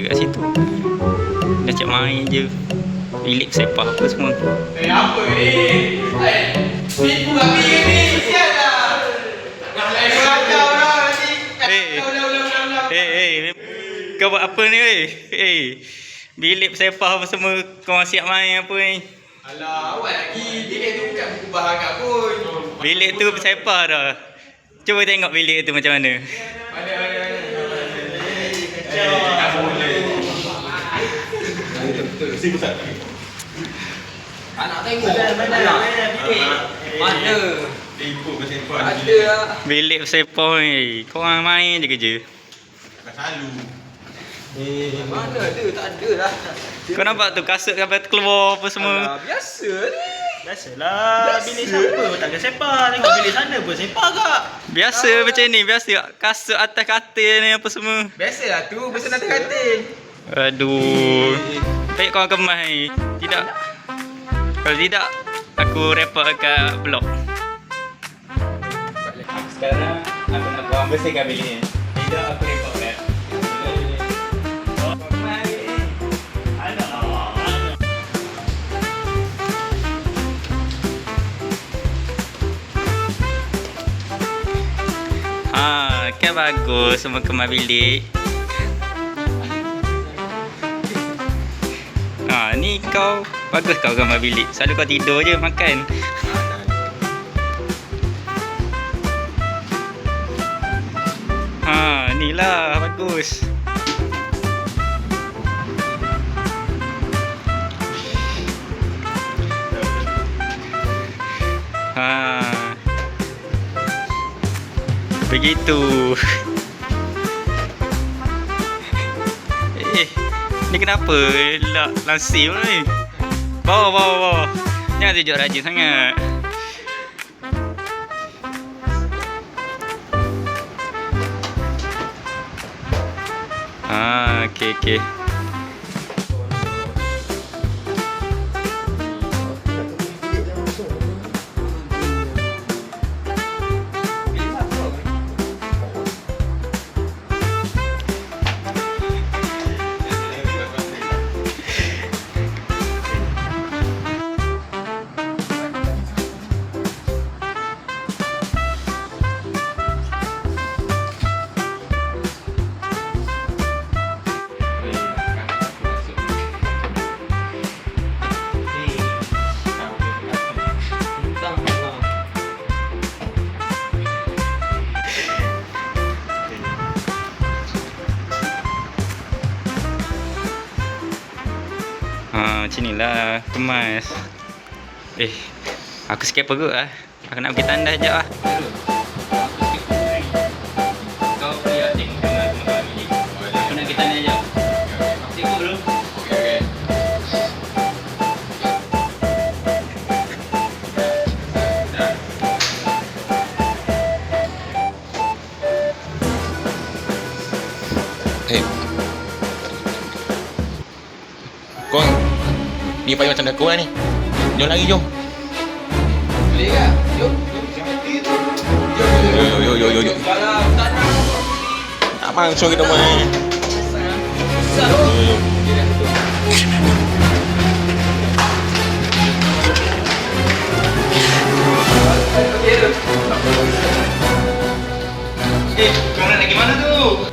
kat situ. Dah cak main je. Bilik sepah apa semua. Apa ni? Tipu kami ni. Kesian lah. Lain kacau lah nanti. Kau buat apa ni weh? Bilik sepah apa semua kau siap main apa ni? Alah, awal lagi. Bilik tu bukan buku bahagian pun. Bilik tu sepah dah. Cuba tengok bilik tu macam mana. Mana. Kacau. Tak boleh. Si besar. Nak tengok. Mana bilik? Mana? Tipu bersepah. Ada lah. Bilik sepah ni. Korang main je kerja. Tak selalu. Mana ada? Tak ada lah. Kau nampak tu kasut sampai keluar apa semua. Alah, biasa ni. Biasalah, bilik siapa pun takkan sepah. Tengok bilik sana pun sepah kak. Biasa macam ni. Biasa kasut atas katil ni apa semua. Biasalah tu. Biasa nanti katil. Aduh. Baik kau kemas ni. Tidak. Kalau tidak, aku report kat blog. Sekarang aku nak korang bersihkan bilik ni. Tidak, aku report kat. Kan bagus semua kemas bilik. Ni kau bagus kau kemas bilik. Selalu kau tidur je makan. Ni lah bagus. Begitu. Ni kenapa langsir ni? Bawa. Jangan tunjuk rajin sangat. Okey. Macam ni lah kemas. Aku sikit perut lah. Aku nak pergi tandas sekejap lah. Kau pergi tengok kemas bilik. Aku nak pergi tandas sekejap. Tengok dulu. Korang ni payah macam dah korang ni. Jom lagi jom. Boleh ke? Jom. Yo. Kalau tak nak. Tak langsung kita main. Kau nak pergi mana tu?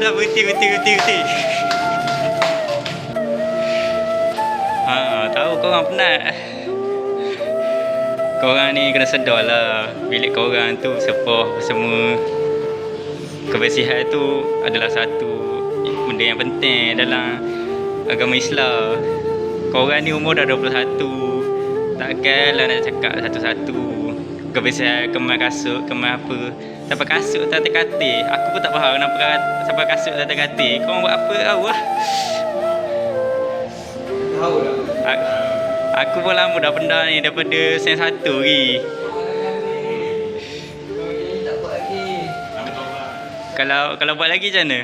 Dah berhenti. Tahu korang penat. Korang ni kena sedar lah. Bilik korang tu sepah semua. Kebersihan tu adalah satu benda yang penting dalam agama Islam. Korang ni umur dah 21. Takkanlah nak cakap satu-satu kebersihan kemas kasut, kemas apa. Sampai kasut tak terkatil. Aku pun tak faham kenapa sampai kasut tak terkatil. Korang buat apa tahu lah. Tahu lah. Aku pun lama dah benda ni daripada sen 1 lagi. Tak buat lagi. Kalau buat lagi macam mana?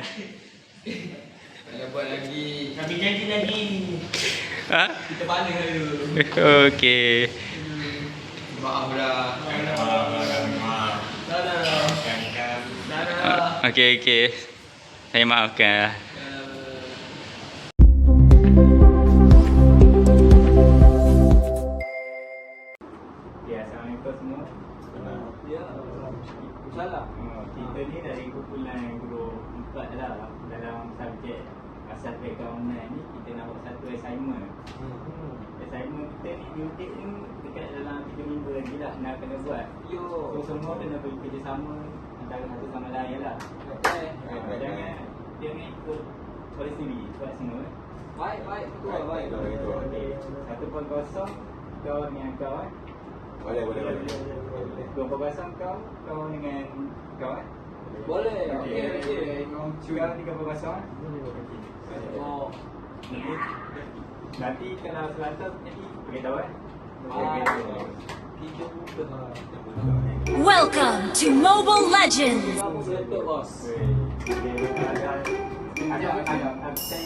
Ha? Kita balik dulu. Okey. Maaf dah. Okey. Saya maafkan. Ya, assalamualaikum semua. Ya. Salah. Kita ni dari kumpulan guru 4 lah dalam subjek asal background online ni kita nak buat satu assignment. Assignment kita ni due date ni dekat dalam 3 minggu lagi lah nak kena buat. Yo. So semua kena bekerjasama antara satu sama lain lah. Jangan ikut polis TV buat semua. Baik. Okey. 1-0 kau dengan kau Boleh. 2-0 kau dengan kau Boleh. Okey. Okey. Kau 3-0 Oh. Nanti kalau selatas jadi beritahu Kita buka. Welcome to Mobile Legends! Kamu seletup bos. Saya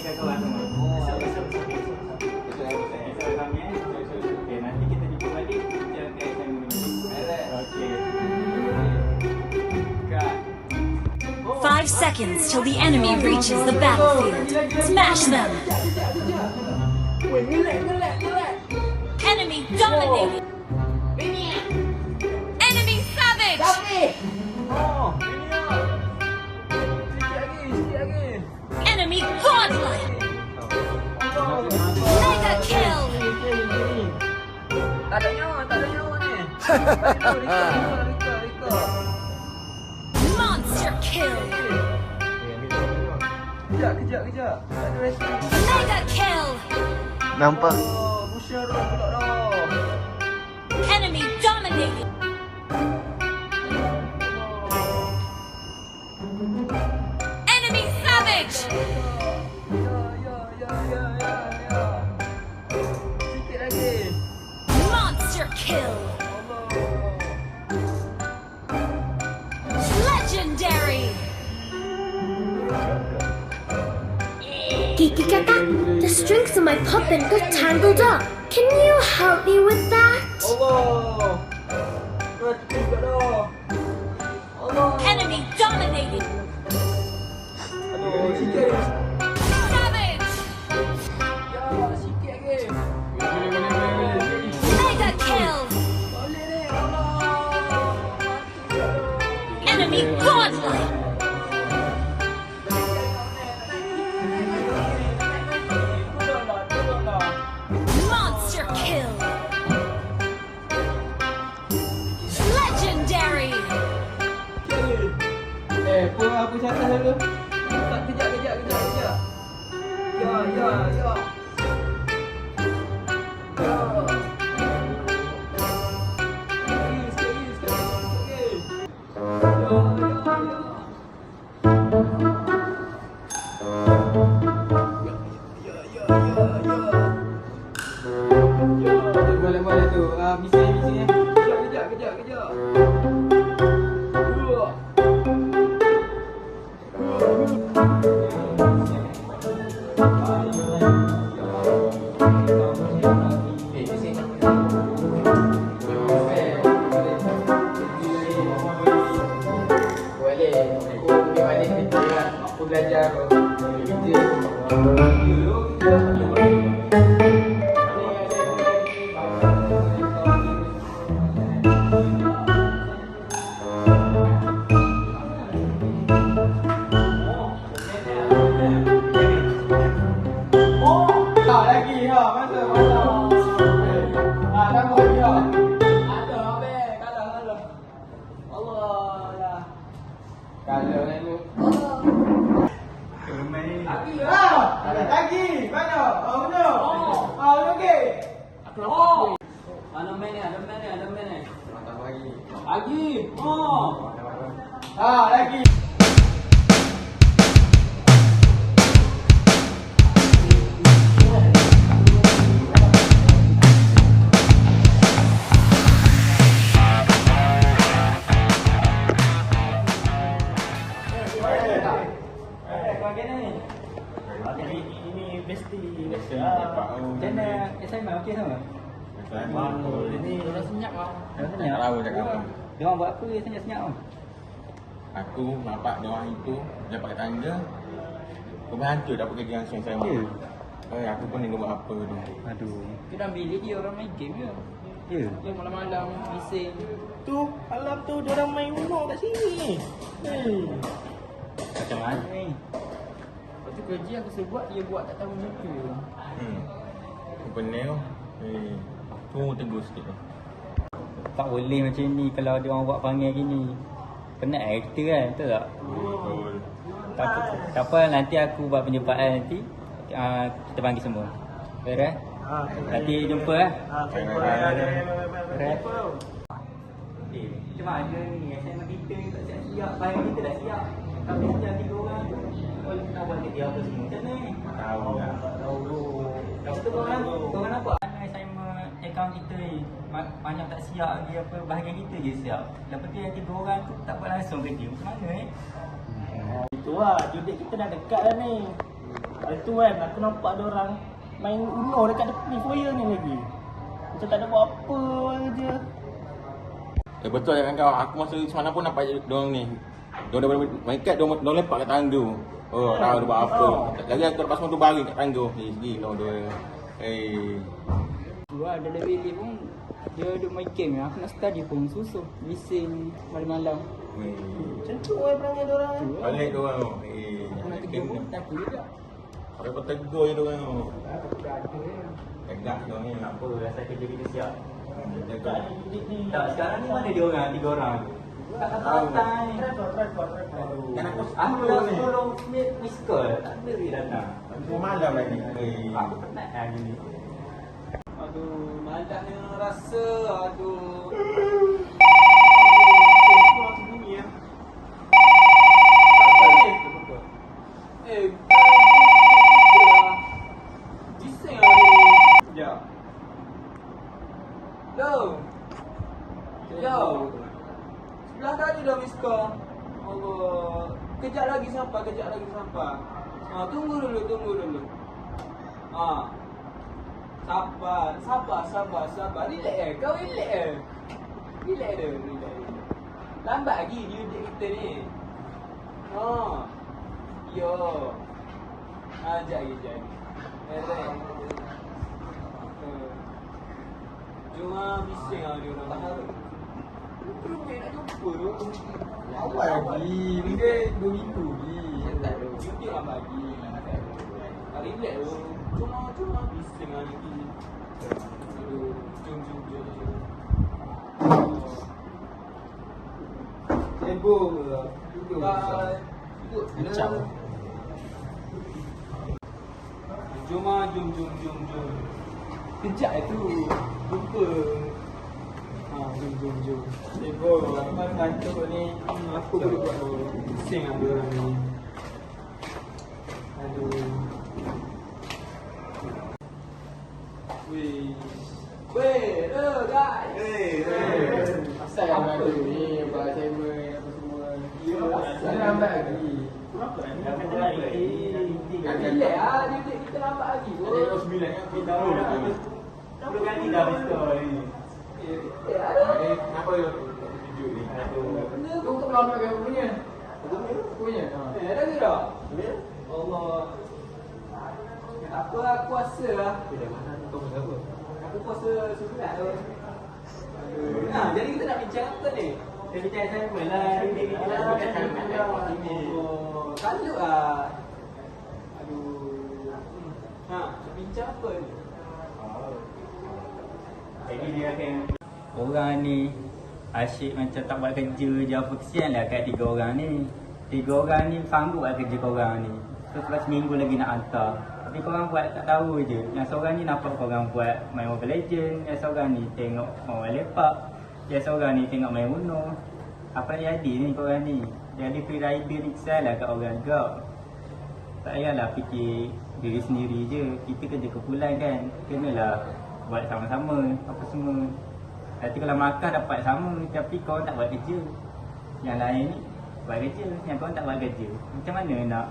ingat kau lah semua. Okey, nanti kita jumpa balik. Kita akan assignment. Okey. 5 seconds till the enemy reaches the battlefield. Smash them! Enemy dominated! Enemy savage! Enemy godlike! Mega kill! Tak ada nyawa ni. Monster kill! Kejap. Ada rest. Mega kill! Nampak? Busya dah pula dah. Enemy dominated! Enemy savage! Ya. Sikit lagi. Monster kill! Legendary! Kiki Kakak, the strings of my puppet got tangled up. Can you help me with that? Allah. Mati pula dah. Allah. Enemy dominated! Aduh, sikit lagi. Savage! Ya, sikit lagi. Mega kill! Boleh ni. Allah. Mati pula dah. Enemy godlike! Monster kill! Legendary! Apa catat dulu? Tak, kejap. Ya. Boleh tu. Misi. Kejap. Aku belajar kerja. Lagi masa. Tambah lagi Ada kalah. Allah dah. Kalah ni. Lagi. Mana? Okey. Mana main ni? Ada main ni. Tambah lagi. Lagi. Jadi ini besti. Biasa dapat Macam mana assignment okey sama? Ini dah senyap lah. Dah Tak senyap. tahu cakap apa. Dia orang buat apa senyap-senyap tu? Aku nampak dia orang itu dia pakai tangga. Kau hancur dapat kerja yang sama. Ya. Aku pun ni buat apa tu. Aduh. Dia dalam bilik dia orang main game je. Ya. Dia malam-malam bising. Tu, malam tu dia orang main Uno kat sini. Macam mana ni? Lepas tu kerja aku suruh buat, dia buat tak tahu macam tu. Aku pening. Tunggu tegur sikit tu. Tak boleh macam ni kalau dia orang buat panggil gini. Penat kita kan, betul tak? Betul. Tak apa, nanti aku buat penjumpaan nanti. Kita panggil semua. Beres? Nanti jumpa lah. Beres? Macam mana ni? Assignment kita tak siap-siap. Bahan kita dah siap. Tapi sejak 3 orang tu. Kau nak buat kerja apa semua? Macam mana ni? Tahu lah. Lepas tu korang nampak assignment account kita ni banyak tak siap lagi apa, bahagian kita je siap. Lepas tu yang 3 orang tu tak buat langsung kerja. Macam mana ni? Itu lah, judek kita dah dekat dah ni. Hari tu kan, aku nampak ada orang main Uno dekat tepi foyer ni lagi. Macam tak ada buat apa je. Betul kan kau. Aku masa semalam pun nampak dia orang ni. Dia orang main kad, dia orang lepak kat tangga. Oh, tahu dia buat apa. Lagi aku lepas semua tu baring kat tangga. Segi kau dia. Gua dalam bilik pun dia duduk main game ya. Aku nak study pun susah. Bising malam-malam. Macam tu kan perangai dia orang. Balik dia orang. Aku nak kerja pun takut juga. Apa pun tegur je dia orang. Tegak dia orang ni. Apa, rasa kerja kita siap. Tegak. Tak, sekarang ni mana dia orang, 3 orang? Tak datang ni. Kan Aku dah tolong miss call. Tak ada dia datang. Aku malam lagi. Aku penat hari ni. Aduh, malasnya rasa. Aduh. Bising lah ni. Sekejap. Yo. Sebelah tadi dah miss call. Allah. Kejap lagi sampai. Tunggu dulu. Sabar. Relax kau relax. Relax dia. Lambat lagi dia date kita ni. Yo. Ajak lagi. Cuma bising lah dia orang. Tak harap. Kerja nak jumpa tu. Awal lagi. Ni dia 2 minggu lagi. Tak ada. Cuti lah bagi. Tak relax tu. Cuma bising lah lagi. Aduh. Jom. Sibuk lah. Macam. Jom. Kejap tu. Jumpa. Jom. Sibuk. Aku main ngantuk ni. Apa boleh buat tu? Bising lah dia orang ni. Aduh. Weh, guys. Asal yang ada ni, buat assignment apa semua. Dia lambat lagi. Relax lah, dia kita lambat lagi. Ada 9 kan? Kita tahu dah. 10 kali dah miss call ni. Kenapa dia tunjuk ni? Kau tak lambat ke aku punya? Ada ke tak? Allah. Apa aku puasa lah. Aku puasa sunat tu. Nah, jadi kita nak bincang apa ni? Kita bincang assignment lah. Kita nak buat assignment kat sini. Kalut lah. Aduh. Nak bincang apa ni? Jadi dia akan orang ni asyik macam tak buat kerja je apa, kesian lah kat 3 orang ni. 3 orang ni sanggup lah kerja korang ni. So sebab seminggu lagi nak hantar. Tapi korang buat tak tahu je. Yang seorang ni nampak korang buat main Mobile Legend, yang seorang ni tengok orang lepak, yang seorang ni tengok main Uno. Apa yang jadi ni korang ni? Jadi free rider ni kesal lah kat orang juga. Tak payahlah fikir diri sendiri je. Kita kerja kumpulan kan. Kenalah buat sama-sama apa semua. Nanti kalau makan dapat sama tapi korang tak buat kerja. Yang lain ni buat kerja, yang korang tak buat kerja. Macam mana nak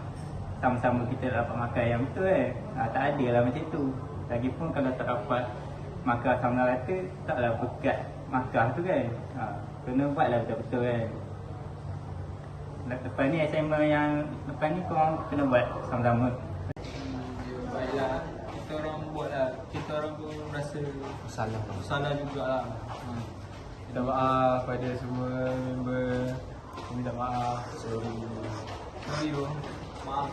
sama-sama kita dapat makan yang betul tak ada lah macam tu. Lagipun kalau tak dapat makan sama rata, taklah berkat makan tu kan. Kena buatlah betul-betul kan. Lepas ni assignment yang lepas ni korang kena buat sama-sama. Baiklah, kita orang buatlah. Kita orang pun rasa salah jugalah. Minta maaf pada semua member. Minta maaf. Sorry bro. Maaf.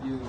You.